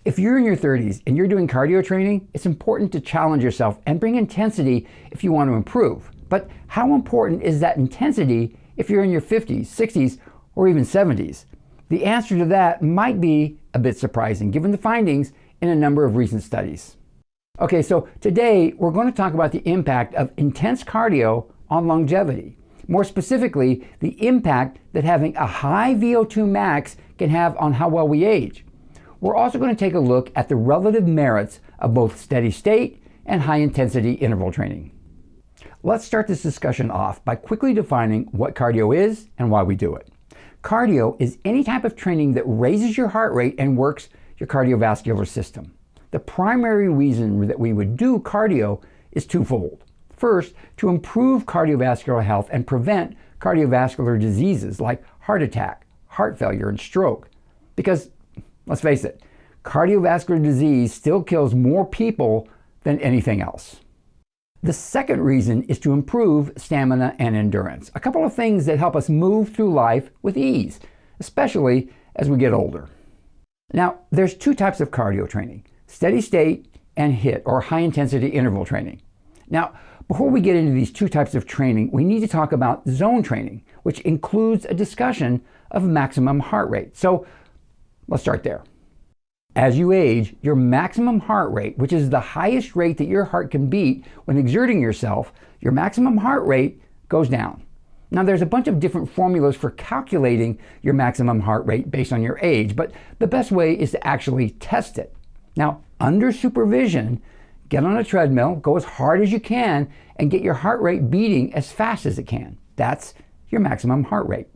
If you're in your 30s and you're doing cardio training, it's important to challenge yourself and bring intensity if you want to improve. But how important is that intensity if you're in your 50s, 60s, or even 70s? The answer to that might be a bit surprising given the findings in a number of recent studies. Okay, so today we're going to talk about the impact of intense cardio on longevity. More specifically, the impact that having a high VO2 max can have on how well we age. We're also going to take a look at the relative merits of both steady state and high intensity interval training. Let's start this discussion off by quickly defining what cardio is and why we do it. Cardio is any type of training that raises your heart rate and works your cardiovascular system. The primary reason that we would do cardio is twofold. First, to improve cardiovascular health and prevent cardiovascular diseases like heart attack, heart failure, and stroke. Because, let's face it, cardiovascular disease still kills more people than anything else. The second reason is to improve stamina and endurance, a couple of things that help us move through life with ease, especially as we get older. Now, there's two types of cardio training, steady state and HIIT, or high intensity interval training. Now, before we get into these two types of training, we need to talk about zone training, which includes a discussion of maximum heart rate. So let's start there. As you age, your maximum heart rate, which is the highest rate that your heart can beat when exerting yourself, your maximum heart rate goes down. Now, there's a bunch of different formulas for calculating your maximum heart rate based on your age, but the best way is to actually test it. Now, under supervision, get on a treadmill, go as hard as you can, and get your heart rate beating as fast as it can. That's your maximum heart rate.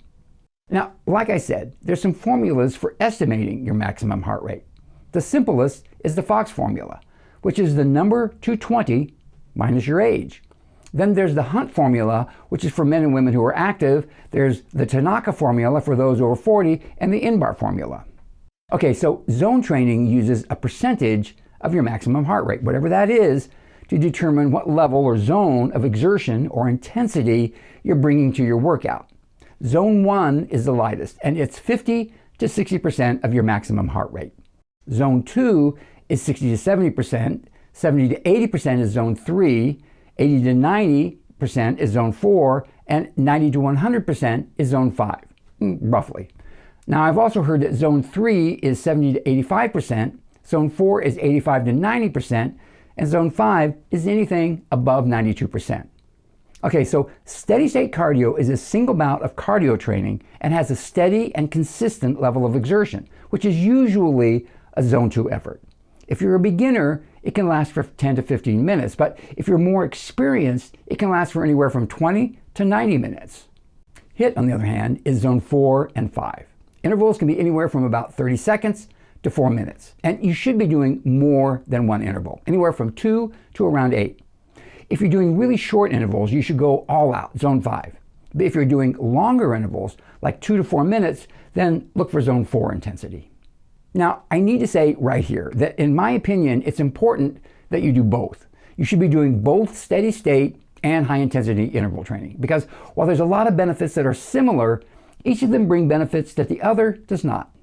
Now, like I said, there's some formulas for estimating your maximum heart rate. The simplest is the Fox formula, which is the number 220 minus your age. Then there's the Hunt formula, which is for men and women who are active. There's the Tanaka Formula for those over 40, and the Inbar Formula. Okay, so zone training uses a percentage of your maximum heart rate, whatever that is, to determine what level or zone of exertion or intensity you're bringing to your workout. Zone 1 is the lightest, and it's 50 to 60% of your maximum heart rate. Zone 2 is 60 to 70%, 70 to 80% is Zone 3, 80 to 90% is Zone 4, and 90 to 100% is Zone 5, roughly. Now, I've also heard that Zone 3 is 70 to 85%, Zone 4 is 85 to 90%, and Zone 5 is anything above 92%. Okay, so steady state cardio is a single bout of cardio training and has a steady and consistent level of exertion, which is usually a Zone 2 effort. If you're a beginner, it can last for 10 to 15 minutes, but if you're more experienced, it can last for anywhere from 20 to 90 minutes. HIIT, on the other hand, is Zone 4 and 5. Intervals can be anywhere from about 30 seconds to 4 minutes, and you should be doing more than one interval, anywhere from 2 to around 8. If you're doing really short intervals, you should go all out, Zone 5. But if you're doing longer intervals, like 2 to 4 minutes, then look for Zone 4 intensity. Now, I need to say right here that in my opinion, it's important that you do both. You should be doing both steady state and high intensity interval training, because while there's a lot of benefits that are similar, each of them bring benefits that the other does not.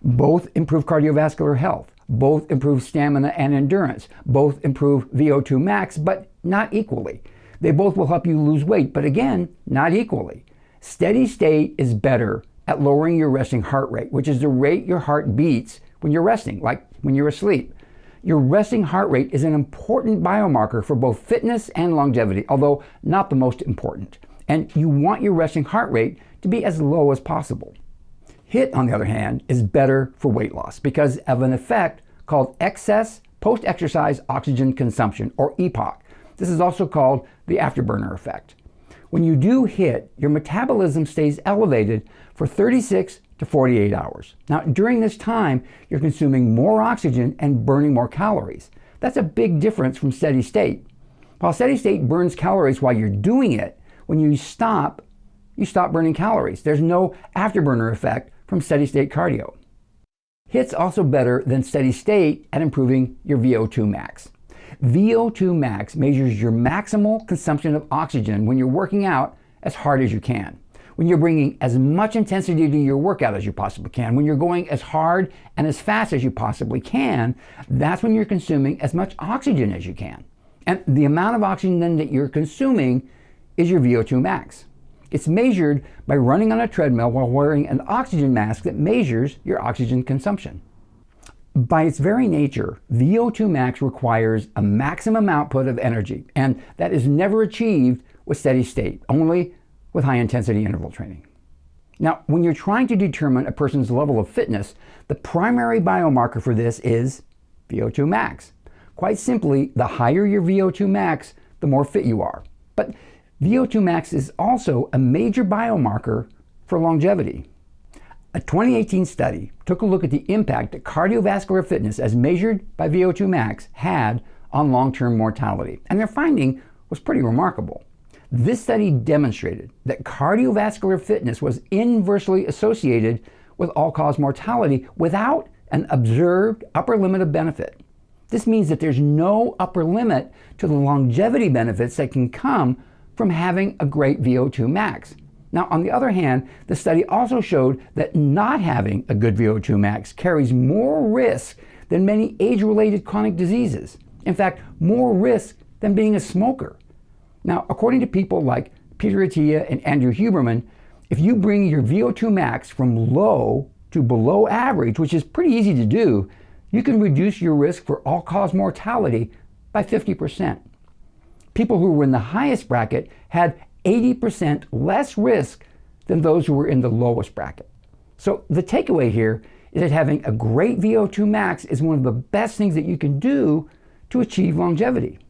Both improve cardiovascular health, both improve stamina and endurance, both improve VO2 max, but not equally. They both will help you lose weight, but again, not equally. Steady state is better at lowering your resting heart rate, which is the rate your heart beats when you're resting, like when you're asleep. Your resting heart rate is an important biomarker for both fitness and longevity, although not the most important. And you want your resting heart rate to be as low as possible. HIIT, on the other hand, is better for weight loss because of an effect called excess post-exercise oxygen consumption, or EPOC. This is also called the afterburner effect. When you do HIIT, your metabolism stays elevated for 36 to 48 hours. Now, during this time, you're consuming more oxygen and burning more calories. That's a big difference from steady state. While steady state burns calories while you're doing it, when you stop burning calories. There's no afterburner effect from steady state cardio. HIIT's also better than steady state at improving your VO2 max. VO2 max measures your maximal consumption of oxygen when you're working out as hard as you can. when you're bringing as much intensity to your workout as you possibly can, when you're going as hard and as fast as you possibly can, that's when you're consuming as much oxygen as you can. And the amount of oxygen then that you're consuming is your VO2 max. It's measured by running on a treadmill while wearing an oxygen mask that measures your oxygen consumption. By its very nature, VO2 max requires a maximum output of energy, and that is never achieved with steady state, only with high intensity interval training. Now, when you're trying to determine a person's level of fitness, the primary biomarker for this is VO2 max. Quite simply, the higher your VO2 max, the more fit you are. But VO2 max is also a major biomarker for longevity. A 2018 study took a look at the impact that cardiovascular fitness, as measured by VO2 max, had on long-term mortality, and their finding was pretty remarkable. This study demonstrated that cardiovascular fitness was inversely associated with all-cause mortality without an observed upper limit of benefit. This means that there's no upper limit to the longevity benefits that can come from having a great VO2 max. Now, on the other hand, the study also showed that not having a good VO2 max carries more risk than many age-related chronic diseases. In fact, more risk than being a smoker. Now, according to people like Peter Attia and Andrew Huberman, if you bring your VO2 max from low to below average, which is pretty easy to do, you can reduce your risk for all-cause mortality by 50%. People who were in the highest bracket had 80% less risk than those who were in the lowest bracket. So the takeaway here is that having a great VO2 max is one of the best things that you can do to achieve longevity.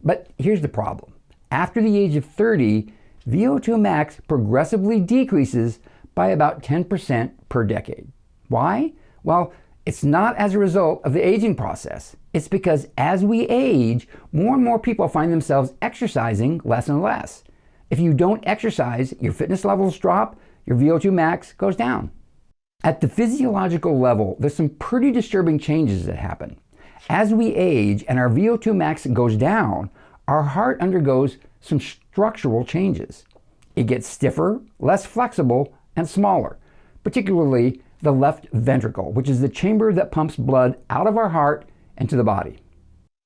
But here's the problem. After the age of 30, VO2 max progressively decreases by about 10% per decade. Why? Well, it's not as a result of the aging process. It's because as we age, more and more people find themselves exercising less and less. If you don't exercise, your fitness levels drop, your VO2 max goes down. At the physiological level, there's some pretty disturbing changes that happen. As we age and our VO2 max goes down, our heart undergoes some structural changes. It gets stiffer, less flexible, and smaller, particularly the left ventricle, which is the chamber that pumps blood out of our heart and to the body.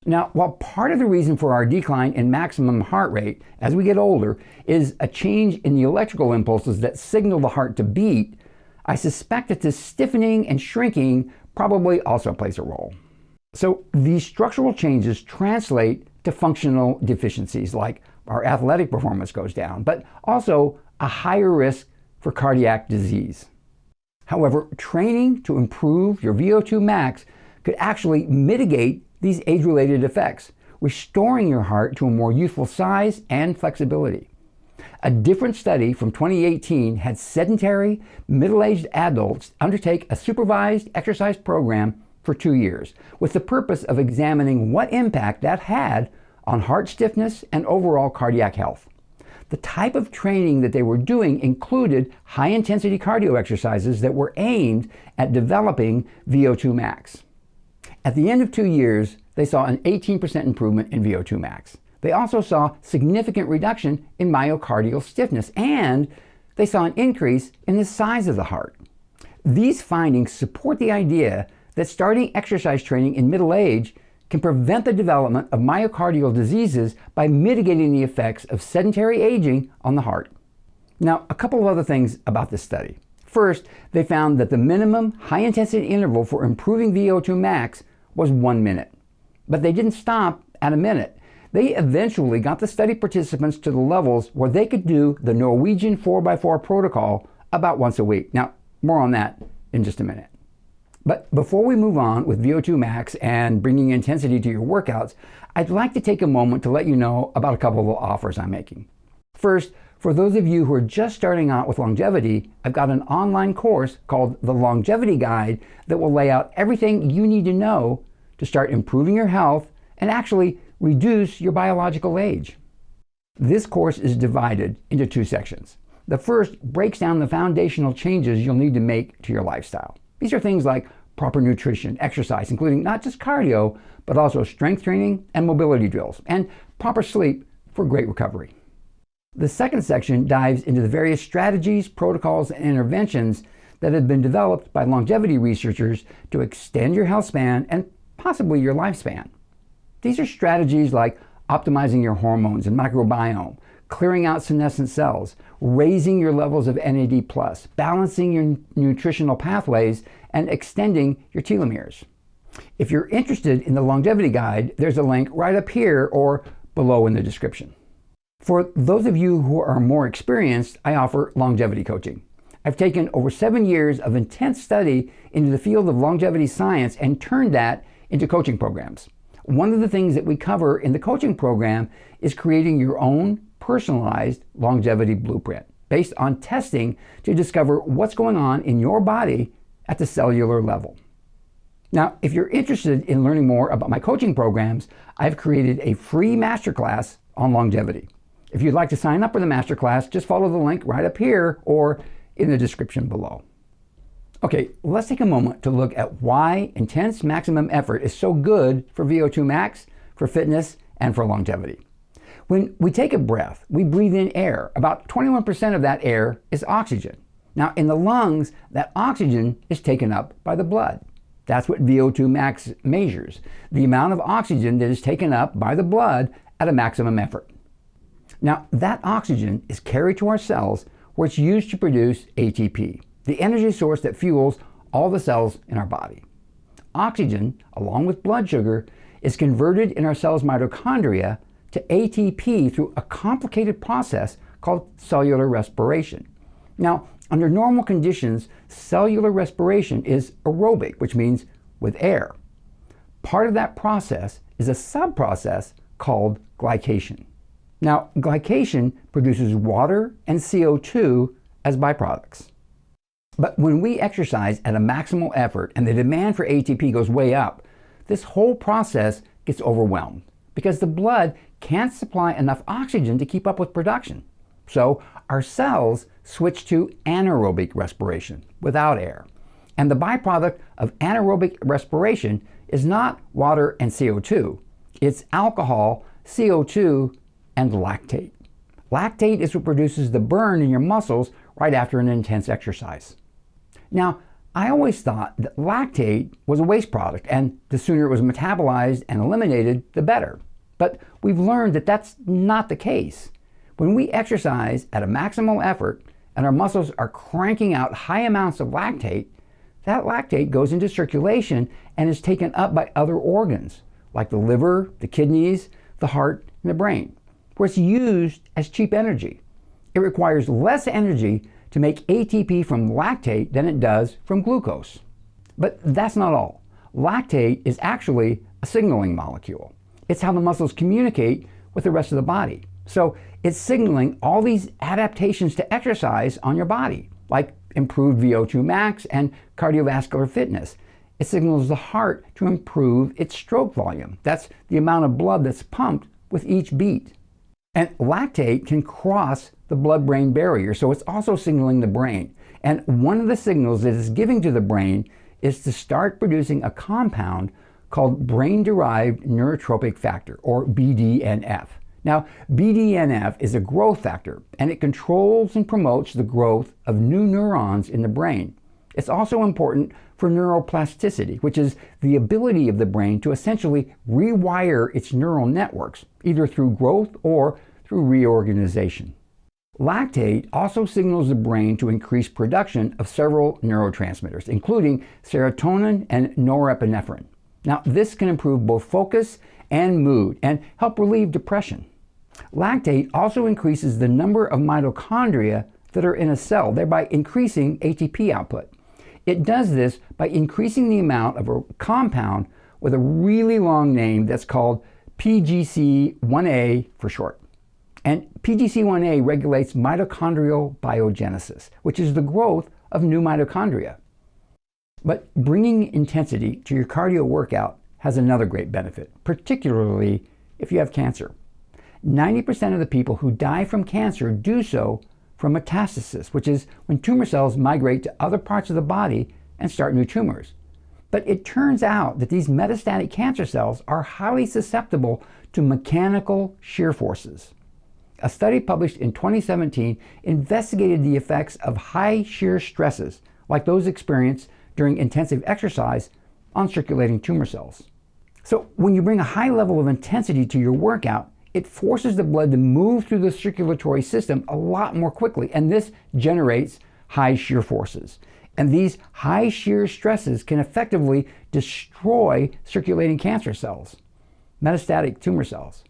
Now, while part of the reason for our decline in maximum heart rate as we get older is a change in the electrical impulses that signal the heart to beat, I suspect that this stiffening and shrinking probably also plays a role. So these structural changes translate to functional deficiencies, like our athletic performance goes down, but also a higher risk for cardiac disease. However, training to improve your VO2 max could actually mitigate these age-related effects, restoring your heart to a more youthful size and flexibility. A different study from 2018 had sedentary, middle-aged adults undertake a supervised exercise program for 2 years, with the purpose of examining what impact that had on heart stiffness and overall cardiac health. The type of training that they were doing included high-intensity cardio exercises that were aimed at developing VO2 max. At the end of 2 years, they saw an 18% improvement in VO2 max. They also saw significant reduction in myocardial stiffness, and they saw an increase in the size of the heart. These findings support the idea that starting exercise training in middle age can prevent the development of myocardial diseases by mitigating the effects of sedentary aging on the heart. Now, a couple of other things about this study. First, they found that the minimum high-intensity interval for improving VO2 max was 1 minute. But they didn't stop at a minute. They eventually got the study participants to the levels where they could do the Norwegian 4x4 protocol about once a week. Now, more on that in just a minute. But before we move on with VO2 max and bringing intensity to your workouts, I'd like to take a moment to let you know about a couple of offers I'm making. First, for those of you who are just starting out with longevity, I've got an online course called The Longevity Guide that will lay out everything you need to know to start improving your health and actually reduce your biological age. This course is divided into 2 sections. The first breaks down the foundational changes you'll need to make to your lifestyle. These are things like proper nutrition, exercise, including not just cardio, but also strength training and mobility drills, and proper sleep for great recovery. The second section dives into the various strategies, protocols, and interventions that have been developed by longevity researchers to extend your health span and possibly your lifespan. These are strategies like optimizing your hormones and microbiome, clearing out senescent cells, raising your levels of NAD+, balancing your nutritional pathways, and extending your telomeres. If you're interested in the longevity guide, there's a link right up here or below in the description. For those of you who are more experienced, I offer longevity coaching. I've taken over 7 years of intense study into the field of longevity science and turned that into coaching programs. One of the things that we cover in the coaching program is creating your own personalized longevity blueprint based on testing to discover what's going on in your body at the cellular level. Now, if you're interested in learning more about my coaching programs, I've created a free masterclass on longevity. If you'd like to sign up for the masterclass, just follow the link right up here or in the description below. Okay, let's take a moment to look at why intense maximum effort is so good for VO2 max, for fitness, and for longevity. When we take a breath, we breathe in air. About 21% of that air is oxygen. Now, in the lungs, that oxygen is taken up by the blood. That's what VO2 max measures, the amount of oxygen that is taken up by the blood at a maximum effort. Now, that oxygen is carried to our cells where it's used to produce ATP, the energy source that fuels all the cells in our body. Oxygen, along with blood sugar, is converted in our cells' mitochondria to ATP through a complicated process called cellular respiration. Now, under normal conditions, cellular respiration is aerobic, which means with air. Part of that process is a sub-process called glycation. Now, glycation produces water and CO2 as byproducts. But when we exercise at a maximal effort and the demand for ATP goes way up, this whole process gets overwhelmed because the blood can't supply enough oxygen to keep up with production. So our cells switch to anaerobic respiration without air. And the byproduct of anaerobic respiration is not water and CO2. It's alcohol, CO2, and lactate. Lactate is what produces the burn in your muscles right after an intense exercise. Now, I always thought that lactate was a waste product, and the sooner it was metabolized and eliminated, the better. But we've learned that that's not the case. When we exercise at a maximal effort and our muscles are cranking out high amounts of lactate, that lactate goes into circulation and is taken up by other organs, like the liver, the kidneys, the heart, and the brain, where it's used as cheap energy. It requires less energy to make ATP from lactate than it does from glucose. But that's not all. Lactate is actually a signaling molecule. It's how the muscles communicate with the rest of the body. So it's signaling all these adaptations to exercise on your body, like improved VO2 max and cardiovascular fitness. It signals the heart to improve its stroke volume. That's the amount of blood that's pumped with each beat. And lactate can cross the blood-brain barrier, so it's also signaling the brain. And one of the signals that it's giving to the brain is to start producing a compound called brain-derived neurotrophic factor, or BDNF. Now, BDNF is a growth factor, and it controls and promotes the growth of new neurons in the brain. It's also important for neuroplasticity, which is the ability of the brain to essentially rewire its neural networks, either through growth or through reorganization. Lactate also signals the brain to increase production of several neurotransmitters, including serotonin and norepinephrine. Now, this can improve both focus and mood and help relieve depression. Lactate also increases the number of mitochondria that are in a cell, thereby increasing ATP output. It does this by increasing the amount of a compound with a really long name that's called PGC1A for short. And PGC1A regulates mitochondrial biogenesis, which is the growth of new mitochondria. But bringing intensity to your cardio workout has another great benefit, particularly if you have cancer. 90% of the people who die from cancer do so from metastasis, which is when tumor cells migrate to other parts of the body and start new tumors. But it turns out that these metastatic cancer cells are highly susceptible to mechanical shear forces. A study published in 2017 investigated the effects of high shear stresses, like those experienced during intensive exercise, on circulating tumor cells. So when you bring a high level of intensity to your workout, it forces the blood to move through the circulatory system a lot more quickly, and this generates high shear forces. And these high shear stresses can effectively destroy circulating cancer cells, metastatic tumor cells.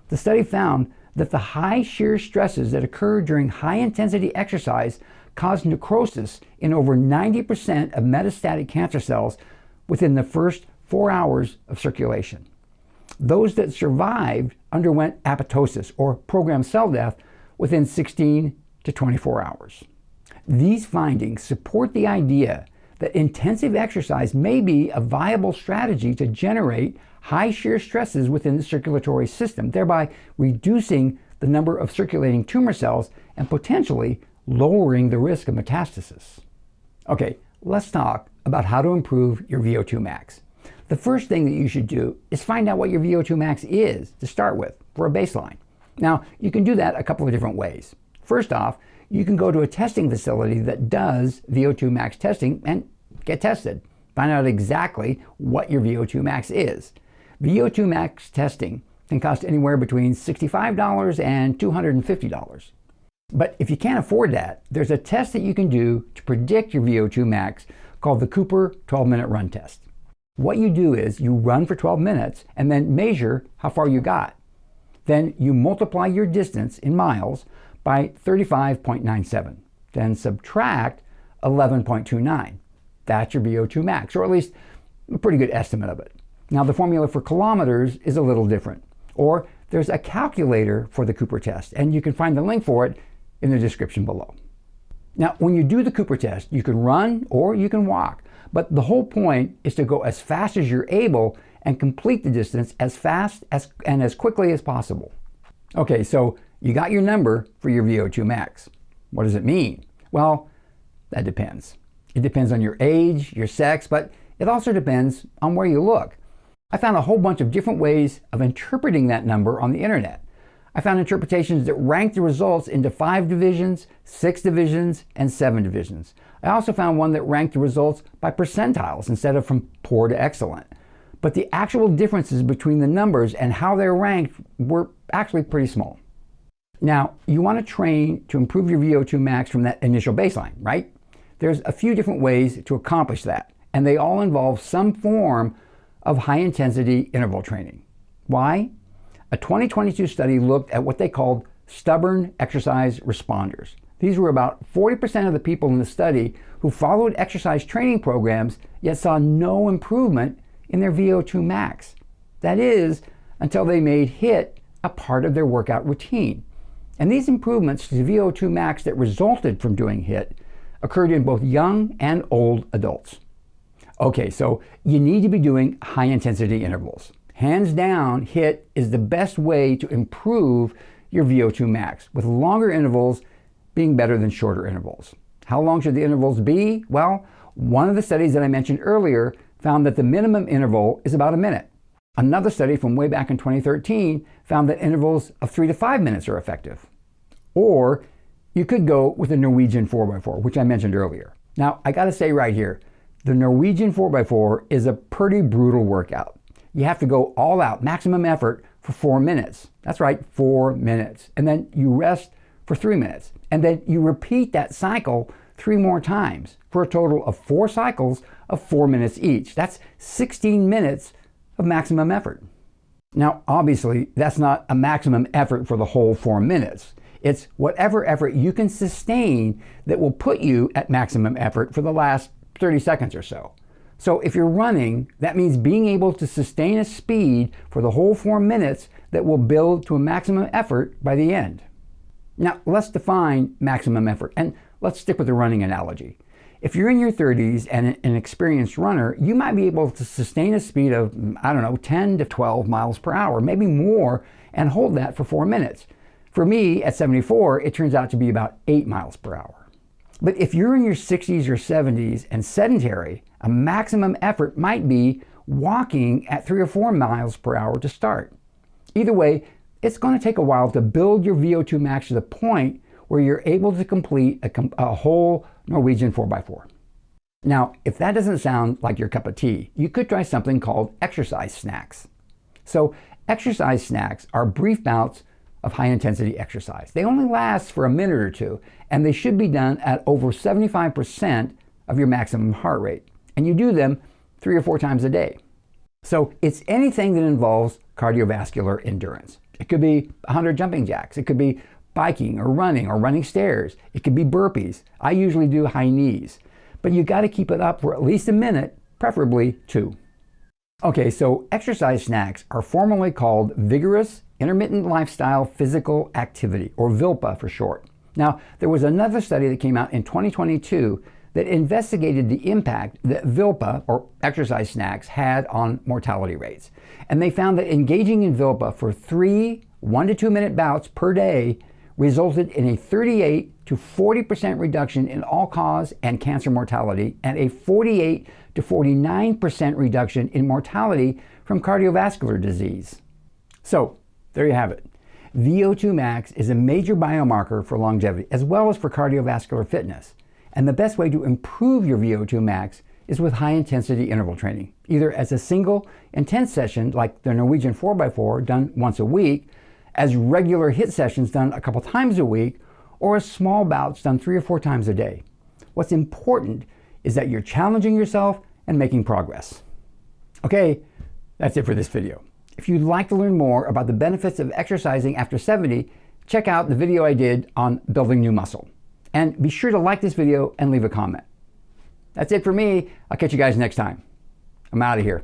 The study found that the high shear stresses that occur during high intensity exercise cause necrosis in over 90% of metastatic cancer cells within the first 4 hours of circulation. Those that survived underwent apoptosis, or programmed cell death, within 16 to 24 hours. These findings support the idea that intensive exercise may be a viable strategy to generate high shear stresses within the circulatory system, thereby reducing the number of circulating tumor cells and potentially lowering the risk of metastasis. Okay, let's talk about how to improve your VO2 max. The first thing that you should do is find out what your VO2 max is to start with for a baseline. Now, you can do that a couple of different ways. First off, you can go to a testing facility that does VO2 max testing and get tested. Find out exactly what your VO2 max is. VO2 max testing can cost anywhere between $65 and $250. But if you can't afford that, there's a test that you can do to predict your VO2 max called the Cooper 12-minute run test. What you do is you run for 12 minutes and then measure how far you got. Then you multiply your distance in miles by 35.97. Then subtract 11.29. That's your VO2 max, or at least a pretty good estimate of it. Now, the formula for kilometers is a little different, or there's a calculator for the Cooper test, and you can find the link for it in the description below. Now, when you do the Cooper test, you can run or you can walk, but the whole point is to go as fast as you're able and complete the distance as fast and as quickly as possible. Okay, so you got your number for your VO2 max. What does it mean? Well, that depends. It depends on your age, your sex, but it also depends on where you look. I found a whole bunch of different ways of interpreting that number on the internet. I found interpretations that ranked the results into 5 divisions, 6 divisions, and 7 divisions. I also found one that ranked the results by percentiles instead of from poor to excellent. But the actual differences between the numbers and how they're ranked were actually pretty small. Now, you want to train to improve your VO2 max from that initial baseline, right? There's a few different ways to accomplish that, and they all involve some form of high-intensity interval training. Why? A 2022 study looked at what they called stubborn exercise responders. These were about 40% of the people in the study who followed exercise training programs yet saw no improvement in their VO2 max. That is, until they made HIIT a part of their workout routine. And these improvements to VO2 max that resulted from doing HIIT occurred in both young and old adults. Okay, so you need to be doing high-intensity intervals. Hands down, HIIT is the best way to improve your VO2 max, with longer intervals being better than shorter intervals. How long should the intervals be? Well, one of the studies that I mentioned earlier found that the minimum interval is about a minute. Another study from way back in 2013 found that intervals of 3 to 5 minutes are effective. Or you could go with the Norwegian 4x4, which I mentioned earlier. Now, I gotta say right here, the Norwegian 4x4 is a pretty brutal workout. You have to go all out, maximum effort, for 4 minutes. That's right, 4 minutes. And then you rest for 3 minutes. And then you repeat that cycle 3 more times for a total of 4 cycles of 4 minutes each. That's 16 minutes of maximum effort. Now, obviously, that's not a maximum effort for the whole 4 minutes. It's whatever effort you can sustain that will put you at maximum effort for the last 30 seconds or so. So if you're running, that means being able to sustain a speed for the whole 4 minutes that will build to a maximum effort by the end. Now, let's define maximum effort, and let's stick with the running analogy. If you're in your 30s and an experienced runner, you might be able to sustain a speed of, 10 to 12 miles per hour, maybe more, and hold that for 4 minutes. For me, at 74, it turns out to be about 8 miles per hour. But if you're in your 60s or 70s and sedentary, a maximum effort might be walking at 3 or 4 miles per hour to start. Either way, it's going to take a while to build your VO2 max to the point where you're able to complete a whole Norwegian 4x4. Now, if that doesn't sound like your cup of tea, you could try something called exercise snacks. So exercise snacks are brief bouts of high-intensity exercise. They only last for a minute or two, and they should be done at over 75% of your maximum heart rate. And you do them 3 or 4 times a day. So it's anything that involves cardiovascular endurance. It could be 100 jumping jacks. It could be biking or running stairs. It could be burpees. I usually do high knees. But you got to keep it up for at least a minute, preferably 2. Okay, so exercise snacks are formally called Vigorous Intermittent Lifestyle Physical Activity, or VILPA for short. Now, there was another study that came out in 2022 that investigated the impact that VILPA, or exercise snacks, had on mortality rates. And they found that engaging in VILPA for 3 1 to 2 minute bouts per day resulted in a 38 to 40% reduction in all-cause and cancer mortality, and a 48 to 49% reduction in mortality from cardiovascular disease. So, there you have it. VO2 max is a major biomarker for longevity as well as for cardiovascular fitness. And the best way to improve your VO2 max is with high-intensity interval training, either as a single intense session like the Norwegian 4x4 done once a week, as regular HIIT sessions done a couple times a week, or as small bouts done 3 or 4 times a day. What's important is that you're challenging yourself and making progress. Okay, that's it for this video. If you'd like to learn more about the benefits of exercising after 70, check out the video I did on building new muscle. And be sure to like this video and leave a comment. That's it for me. I'll catch you guys next time. I'm out of here.